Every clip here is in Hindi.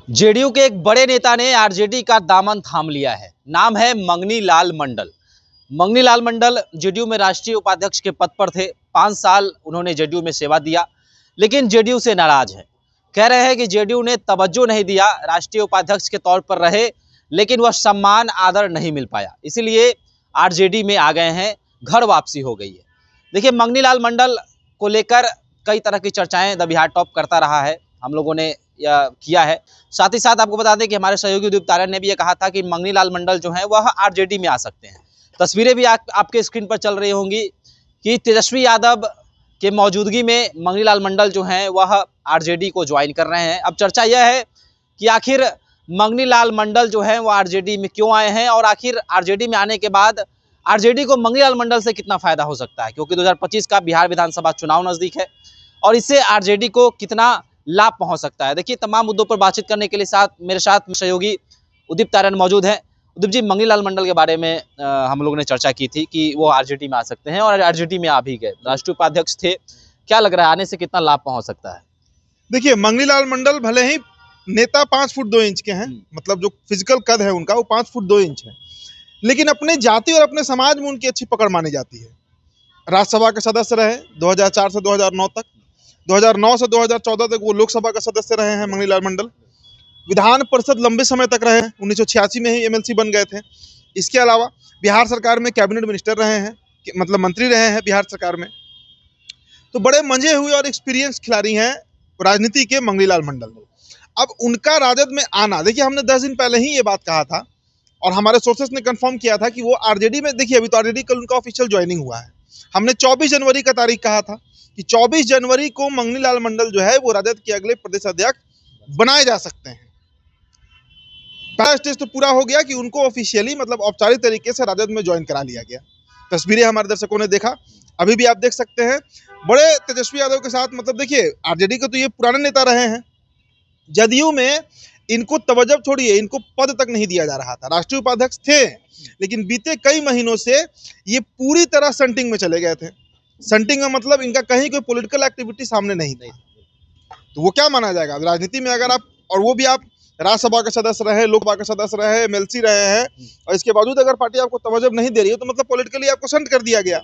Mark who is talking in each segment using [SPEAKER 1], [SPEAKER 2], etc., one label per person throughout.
[SPEAKER 1] जेडीयू के एक बड़े नेता ने आरजेडी का दामन थाम लिया है। नाम है मंगनी लाल मंडल। मंगनी लाल मंडल जेडीयू में राष्ट्रीय उपाध्यक्ष के पद पर थे। 5 साल उन्होंने जेडीयू में सेवा दिया, लेकिन जेडीयू से नाराज है। कह रहे हैं कि जेडीयू ने तवज्जो नहीं दिया, राष्ट्रीय उपाध्यक्ष के तौर पर रहे लेकिन वह सम्मान आदर नहीं मिल पाया, इसीलिए आरजेडी में आ गए हैं। घर वापसी हो गई है। देखिए, मंगनी लाल मंडल को लेकर कई तरह की चर्चाएं द बिहार टॉप करता रहा है, हम लोगों ने किया है। साथ ही साथ आपको बता दें कि हमारे सहयोगी उदित तारण ने भी ये कहा था कि मंगनी लाल मंडल जो है वह आरजेडी में आ सकते हैं। तस्वीरें भी आपके स्क्रीन पर चल रही होंगी कि तेजस्वी यादव के मौजूदगी में मंगनी लाल मंडल जो हैं वह आरजेडी को ज्वाइन कर रहे हैं। अब चर्चा यह है कि आखिर मंगनी लाल मंडल जो है वो आरजेडी में क्यों आए हैं और आखिर आरजेडी में आने के बाद आरजेडी को मंगनी लाल मंडल से कितना फायदा हो सकता है, क्योंकि 2025 का बिहार विधानसभा चुनाव नजदीक है और इससे आरजेडी को कितना लाभ पहुंच सकता है। देखिए, तमाम मुद्दों पर बातचीत करने के लिए मेरे साथ सहयोगी उदित तारण मौजूद हैं। उदित जी, मंगनी लाल मंडल के बारे में हम लोगों ने चर्चा की थी कि वो आरजेडी में आ सकते हैं और आरजेडी में आ भी गए, राष्ट्रीय उपाध्यक्ष थे। क्या लग रहा है, आने से कितना लाभ पहुंच सकता है?
[SPEAKER 2] देखिए, मंगनी लाल मंडल भले ही नेता 5 फुट 2 इंच के हैं, मतलब जो फिजिकल कद है उनका वो 5 फुट 2 इंच है, लेकिन अपने जाति और अपने समाज में उनकी अच्छी पकड़ मानी जाती है। राज्यसभा के सदस्य रहे 2004 से 2009 तक, 2009 से 2014 तक वो लोकसभा का सदस्य रहे हैं मंगनी लाल मंडल। विधान परिषद लंबे समय तक रहे हैं, 1986 में ही एमएलसी बन गए थे। इसके अलावा बिहार सरकार में कैबिनेट मिनिस्टर रहे हैं, मतलब मंत्री रहे हैं बिहार सरकार में। तो बड़े मंजे हुए और एक्सपीरियंस खिलाड़ी हैं राजनीति के मंगनी लाल मंडल। अब उनका राजद में आना, देखिए हमने 10 दिन पहले ही ये बात कहा था और हमारे सोर्सेस ने कंफर्म किया था कि वो आरजेडी में, देखिए अभी तो आरजेडी कल उनका ऑफिशियल ज्वाइनिंग हुआ है। हमने 24 जनवरी का तारीख कहा था कि 24 जनवरी को मंगनी लाल मंडल जो है वो राजद के अगले प्रदेश अध्यक्ष बनाए जा सकते हैं। पहला स्टेज तो पूरा हो गया कि उनको ऑफिशियली, मतलब औपचारिक तरीके से राजद में ज्वाइन करा लिया गया। तस्वीरें हमारे दर्शकों ने देखा, अभी भी आप देख सकते हैं बड़े तेजस्वी यादव के साथ। मतलब देखिए, आरजेडी के तो ये पुराने नेता रहे हैं। जदयू में इनको तवज्जो छोड़िए, इनको पद तक नहीं दिया जा रहा था। राष्ट्रीय उपाध्यक्ष थे, लेकिन बीते कई महीनों से ये पूरी तरह सन्टिंग में चले गए थे। सन्टिंग में मतलब इनका कहीं कोई पॉलिटिकल एक्टिविटी सामने नहीं थी। तो वो क्या माना जाएगा राजनीति में? अगर आप, और वो भी आप राज्यसभा के सदस्य रहे, लोकसभा के सदस्य रहे, एमएलसी रहे हैं, और इसके बावजूद अगर पार्टी आपको तवज्जो नहीं दे रही है तो मतलब पॉलिटिकली आपको संट कर दिया गया।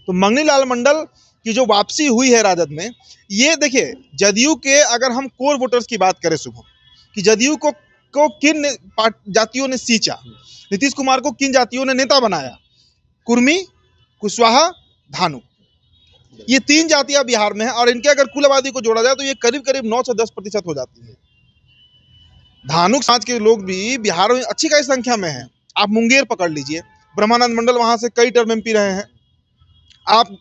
[SPEAKER 2] तो मंगनी लाल मंडल की जो वापसी हुई है राजद में, ये देखिए जदयू के, अगर हम कोर वोटर्स की बात करें शुभम, कि जदयू को किन जातियों ने सींचा, नीतीश कुमार को किन जातियों ने नेता बनाया, कुर्मी, कुशवाहा, धानु, ये 3 जातियां बिहार में हैं और इनके अगर कुल आबादी को जोड़ा जाए तो ये करीब करीब 9 से 10% हो जाती है। धानु समाज के लोग भी बिहार में अच्छी खासी संख्या में हैं। आप मुंगेर पकड़ लीजिए, ब्रह्मानंद मंडल वहां से कई टर्म एमपी रहे हैं। आप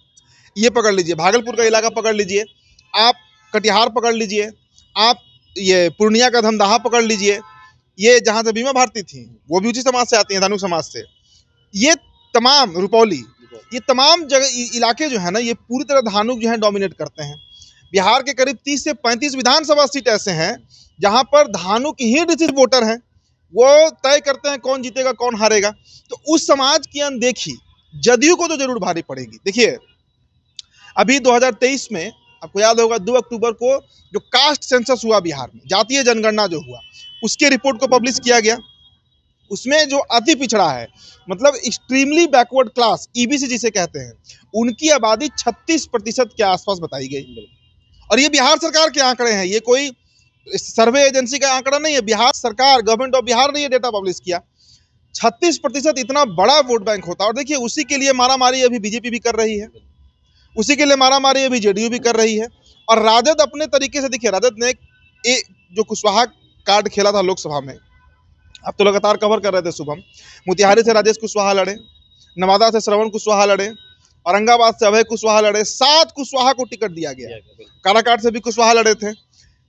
[SPEAKER 2] ये पकड़ लीजिए, भागलपुर का इलाका पकड़ लीजिए, आप कटिहार पकड़ लीजिए, आप ये पूर्णिया का धमदाहा पकड़ लीजिए, ये जहाँ से बीमा भारती थी वो भी उसी समाज से आती हैं, धानु समाज से। ये तमाम, रुपौली, ये तमाम जगह इलाके जो है ना, ये पूरी तरह धानु जो है डोमिनेट करते हैं। बिहार के करीब 30 से 35 विधानसभा सीट ऐसे हैं जहां पर धानु की ही डिसीजन वोटर हैं, वो तय करते हैं कौन जीतेगा कौन हारेगा। तो उस समाज की अनदेखी जदयू को तो जरूर भारी पड़ेगी। देखिए, अभी 2023 में आपको याद होगा 2 अक्टूबर को जो कास्ट सेंसस हुआ बिहार में, जातीय जनगणना जो हुआ, उसके रिपोर्ट को पब्लिश किया गया। उसमें जो अति पिछड़ा है, मतलब एक्सट्रीमली बैकवर्ड क्लास, ईबीसी जिसे कहते हैं, उनकी आबादी 36% के आसपास बताई गई। और ये बिहार सरकार के आंकड़े हैं, ये कोई सर्वे एजेंसी का आंकड़ा नहीं है। बिहार सरकार, गवर्नमेंट ऑफ बिहार ने ये डेटा पब्लिश किया। 36% इतना बड़ा वोट बैंक होता है। और देखिए, उसी के लिए मारामारी अभी बीजेपी भी कर रही है, उसी के लिए मारामारी अभी जेडीयू भी कर रही है। और राजद अपने तरीके से, देखिए राजद ने जो कुशवाहा कार्ड खेला था लोकसभा में, आप तो लगातार कवर कर रहे थे शुभम, मोतिहारी से राजेश कुशवाहा लड़े, नवादा से श्रवण कुशवाहा लड़े, औरंगाबाद से अभय कुशवाहा लड़े, 7 कुशवाहा को टिकट दिया गया। काराकाट से भी कुशवाहा लड़े थे,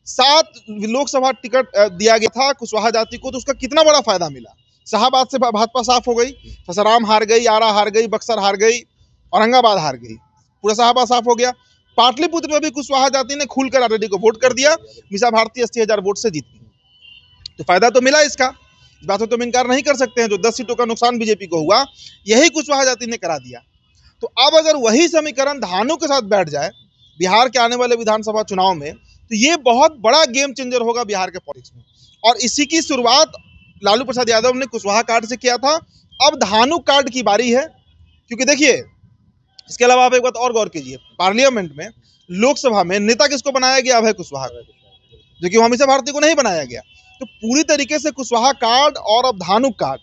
[SPEAKER 2] 7 लोकसभा टिकट दिया गया था कुशवाहा जाति को। तो उसका कितना बड़ा फायदा मिला। शाहबाद से भाजपा साफ हो गई, ससाराम हार गई, आरा हार गई, बक्सर हार गई, औरंगाबाद हार गई, पूरा शाहबाद साफ हो गया। पाटलिपुत्र में भी कुशवाहा जाति ने खुलकर आरजेडी को वोट कर दिया, मीसा भारती 80,000 वोट से जीत गई। तो फायदा तो मिला इसका, इस बात से तो हम इनकार नहीं कर सकते हैं। जो 10 सीटों का नुकसान बीजेपी को हुआ, यही कुशवाहा जाति ने करा दिया। तो अब अगर वही समीकरण धानु के साथ बैठ जाए बिहार के आने वाले विधानसभा चुनाव में, तो ये बहुत बड़ा गेम चेंजर होगा बिहार के पॉलिटिक्स में। और इसी की शुरुआत लालू प्रसाद यादव ने कुशवाहा कार्ड से किया था। अब धानुक कार्ड की बारी है, क्योंकि देखिए इसके अलावा आप एक बात और गौर कीजिए, पार्लियामेंट में, लोकसभा में नेता किसको बनाया गया? अभय कुशवाहा, जो कि हमेशा भारती को नहीं बनाया गया। तो पूरी तरीके से कुशवाहा कार्ड और अब धानुक कार्ड,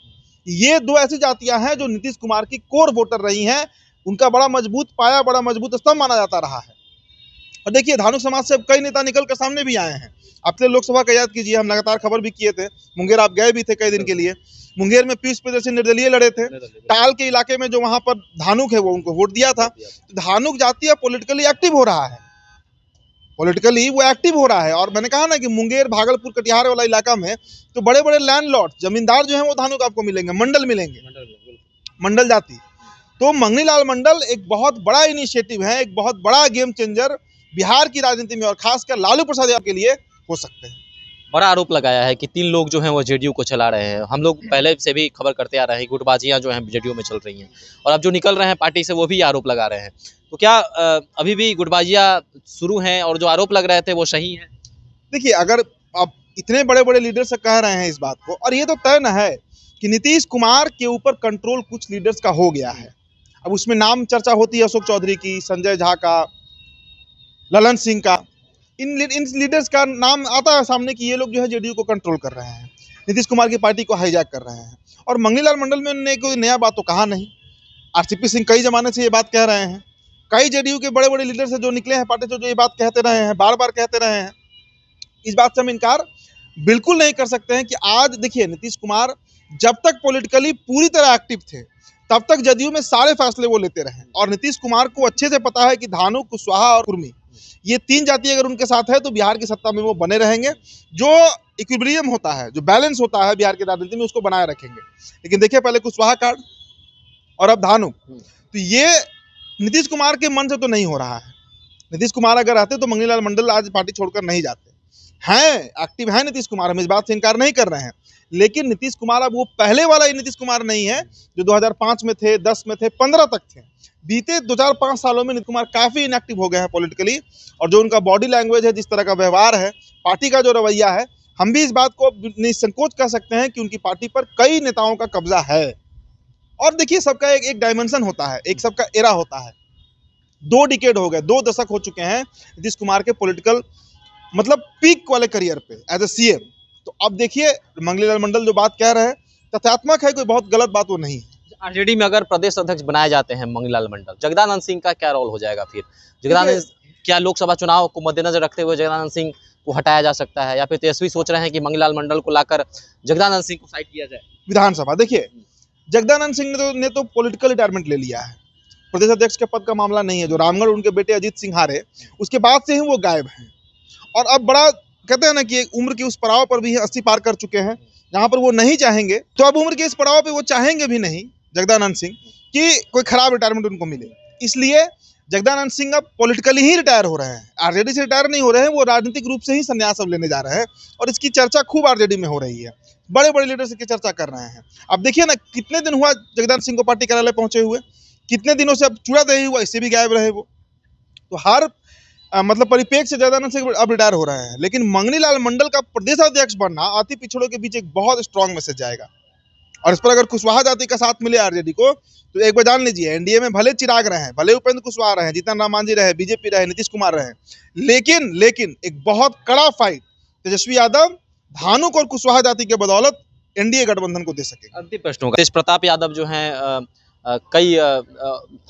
[SPEAKER 2] ये दो ऐसी जातियां हैं जो नीतीश कुमार की कोर वोटर रही हैं, उनका बड़ा मजबूत पाया, बड़ा मजबूत स्तंभ माना जाता रहा है। और देखिए धानुक समाज से कई नेता निकल कर सामने भी आए हैं। आपने लोकसभा का याद कीजिए, हम लगातार खबर भी किए थे, मुंगेर आप गए भी थे कई दिन के लिए। मुंगेर में पीयूष प्रियदर्शी निर्दलीय लड़े थे। टाल के इलाके में जो वहां पर धानुक है वो उनको वोट दिया था। तो धानुक जाति अब पॉलिटिकली एक्टिव हो रहा है, पॉलिटिकली वो एक्टिव हो रहा है। और मैंने कहा ना कि मुंगेर, भागलपुर, कटिहार वाला इलाका में तो बड़े बड़े लैंडलॉर्ड, जमींदार जो हैं वो धानुक आपको मिलेंगे, मंडल मिलेंगे, मंडल जाति। तो मंगनी लाल मंडल एक बहुत बड़ा इनिशिएटिव है, एक बहुत बड़ा गेम चेंजर बिहार की राजनीति में और खासकर लालू प्रसाद यादव के लिए हो सकते हैं।
[SPEAKER 1] बड़ा आरोप लगाया है कि 3 लोग जो हैं वो जेडीयू को चला रहे हैं। हम लोग पहले से भी खबर करते आ रहे हैं, गुटबाजियां जो हैं जेडीयू में चल रही हैं, और अब जो निकल रहे हैं पार्टी से वो भी आरोप लगा रहे हैं। तो क्या अभी भी गुटबाजियां शुरू हैं और जो आरोप लग रहे थे वो सही हैं?
[SPEAKER 2] देखिए अगर आप इतने बड़े बड़े लीडर से कह रहे हैं इस बात को, और ये तो तय न है कि नीतीश कुमार के ऊपर कंट्रोल कुछ लीडर्स का हो गया है। अब उसमें नाम चर्चा होती है अशोक चौधरी की, संजय झा का, ललन सिंह का, इन लीडर्स का नाम आता है सामने कि ये लोग जो है जेडीयू को कंट्रोल कर रहे हैं, नीतीश कुमार की पार्टी को हाईजैक कर रहे हैं। और मंगनी लाल मंडल में उन्होंने कोई नया बात तो कहा नहीं। आरसीपी सिंह कई जमाने से ये बात कह रहे हैं, कई जेडीयू के बड़े बड़े लीडर से जो निकले हैं पार्टी से जो ये बात कहते रहे हैं, बार बार कहते रहे हैं। इस बात से हम इनकार बिल्कुल नहीं कर सकते हैं कि आज देखिए नीतीश कुमार जब तक पॉलिटिकली पूरी तरह एक्टिव थे तब तक जदयू में सारे फैसले वो लेते रहे। और नीतीश कुमार को अच्छे से पता है कि धानुक, कुशवाहा और कुर्मी, ये 3 जाति अगर उनके साथ है तो बिहार की सत्ता में वो बने रहेंगे। जो इक्विलिब्रियम होता है, जो बैलेंस होता है बिहार की राजनीति में, उसको बनाए रखेंगे। लेकिन देखिए पहले कुशवाहा कार्ड और अब धानुक, तो ये नीतीश कुमार के मन से तो नहीं हो रहा है। नीतीश कुमार अगर रहते तो मंगनी लाल मंडल आज पार्टी छोड़कर नहीं जाते हैं। एक्टिव है नीतीश कुमार, हम इस बात से इनकार नहीं कर रहे हैं। लेकिन नीतीश कुमार अब वो पहले वाला ही नीतीश कुमार नहीं है जो 2005 में थे, 10 में थे, 15 तक थे। बीते 2-4-5 सालों में नीतीश कुमार काफी इनएक्टिव हो गए हैं पॉलिटिकली। और जो उनका बॉडी लैंग्वेज है, जिस तरह का व्यवहार है, पार्टी का जो रवैया है, हम भी इस बात को निसंकोच कह सकते हैं कि उनकी पार्टी पर कई नेताओं का कब्जा है। और देखिए सबका एक डायमेंशन होता है, एक सबका एरा होता है। 2 डिकेड हो गए, 2 दशक हो चुके हैं नीतीश कुमार के पॉलिटिकल मतलब पीक वाले करियर पे एज ए सीएम। तो अब देखिए मंगनी लाल मंडल जो बात कह रहे हैं तथ्यात्मक है, कोई बहुत गलत बात वो नहीं है।
[SPEAKER 1] आरजेडी में अगर प्रदेश अध्यक्ष बनाए जाते हैं मंगनी लाल मंडल, जगदानंद सिंह का क्या रोल हो जाएगा फिर? जगदानंद, क्या लोकसभा चुनाव को मद्देनजर रखते हुए जगदानंद सिंह को हटाया जा सकता है, या फिर तेजस्वी सोच रहे हैं कि मंगनी लाल मंडल को लाकर जगदानंद सिंह को साइड किया जाए?
[SPEAKER 2] विधानसभा देखिए जगदानंद सिंह ने तो पॉलिटिकल रिटायरमेंट ले लिया है, प्रदेश अध्यक्ष के पद का मामला नहीं है। जो रामगढ़ उनके बेटे अजीत सिंह हारे, उसके बाद से ही वो गायब हैं। और अब बड़ा कहते हैं ना कि उम्र की उस पड़ाव पर भी 80 पार कर चुके हैं, जहां पर वो नहीं चाहेंगे, तो अब उम्र के इस पड़ाव पे वो चाहेंगे भी नहीं जगदानंद सिंह कि कोई खराब रिटायरमेंट उनको मिले। इसलिए जगदानंद सिंह अब पॉलिटिकली ही रिटायर हो रहे हैं, आरजेडी से रिटायर नहीं हो रहे हैं, वो राजनीतिक रूप से ही संन्यास अब लेने जा रहे हैं। और इसकी चर्चा खूब आरजेडी में हो रही है, बड़े बड़े लीडर्स की चर्चा कर रहे हैं। अब देखिए ना कितने दिन हुआ जगदानंद सिंह को पार्टी कार्यालय पहुंचे हुए, कितने दिनों से अब चूड़ा दही हुआ, इससे भी गायब रहे वो। तो हर मतलब परिपेक्ष से जगदानंद सिंह अब रिटायर हो रहे हैं। लेकिन मंगनी लाल मंडल का प्रदेश अध्यक्ष बनना अति पिछड़ों के बीच एक बहुत स्ट्रांग मैसेज जाएगा। और इस पर अगर कुशवाहा जाति का साथ मिले आरजेडी को, तो एक बार जान लीजिए एनडीए में भले चिराग रहे, भले उपेंद्र कुशवाहा रहे, जीतन राम मांझी रहे, बीजेपी रहे, नीतीश कुमार रहे, लेकिन एक बहुत कड़ा फाइट तेजस्वी यादव, धानुक और कुशवाहा जाति के बदौलत एनडीए गठबंधन को दे सकेगा।
[SPEAKER 1] अंतिम प्रश्न होगा, तेज प्रताप यादव जो हैं कई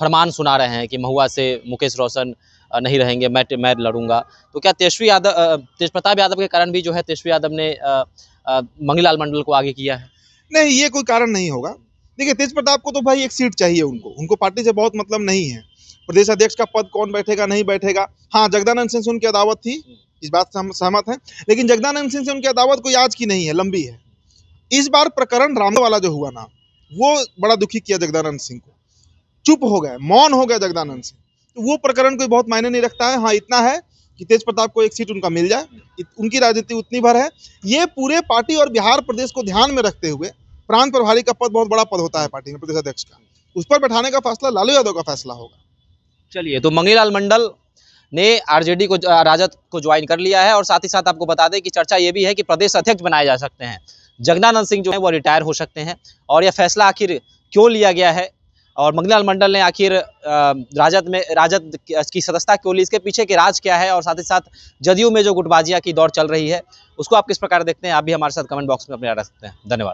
[SPEAKER 1] फरमान सुना रहे हैं कि महुआ से मुकेश रोशन नहीं रहेंगे, मैं लड़ूंगा। तो क्या तेज प्रताप यादव के कारण भी जो है तेजस्वी यादव ने मंगनी लाल मंडल को आगे किया है?
[SPEAKER 2] नहीं, ये कोई कारण नहीं होगा। देखिए तेज प्रताप को तो भाई एक सीट चाहिए, उनको पार्टी से बहुत मतलब नहीं है। प्रदेश अध्यक्ष का पद कौन बैठेगा नहीं बैठेगा, हाँ जगदानंद सिंह से उनकी अदावत थी, इस बात से हम सहमत हैं। लेकिन जगदानंद सिंह से उनकी अदावत कोई आज की नहीं है, लंबी है। इस बार प्रकरण रामगढ़ वाला जो हुआ ना, वो बड़ा दुखी किया जगदानंद सिंह को, चुप हो गए, मौन हो गया जगदानंद सिंह। तो वो प्रकरण कोई बहुत मायने नहीं रखता है। हाँ इतना है कि तेज प्रताप को एक सीट उनका मिल जाए, उनकी राजनीति उतनी भर है। ये पूरे पार्टी और बिहार प्रदेश को ध्यान में रखते हुए, प्रांत प्रभारी का पद बहुत बड़ा पद होता है पार्टी में, प्रदेश अध्यक्ष का, उस पर बैठाने का फैसला लालू यादव का फैसला होगा।
[SPEAKER 1] चलिए, तो मंगनी लाल मंडल ने आरजेडी को राजद को ज्वाइन कर लिया है। और साथ ही साथ आपको बता दें कि चर्चा ये भी है कि प्रदेश अध्यक्ष बनाए जा सकते हैं। जगदानंद सिंह जो है वो रिटायर हो सकते हैं। और यह फैसला आखिर क्यों लिया गया है और मंगनी लाल मंडल ने आखिर राजद की सदस्यता क्यों ली, इसके पीछे के राज क्या है, और साथ ही साथ जदयू में जो गुटबाजियां की दौर चल रही है उसको आप किस प्रकार देखते हैं, आप भी हमारे साथ कमेंट बॉक्स में अपने रख सकते हैं। धन्यवाद।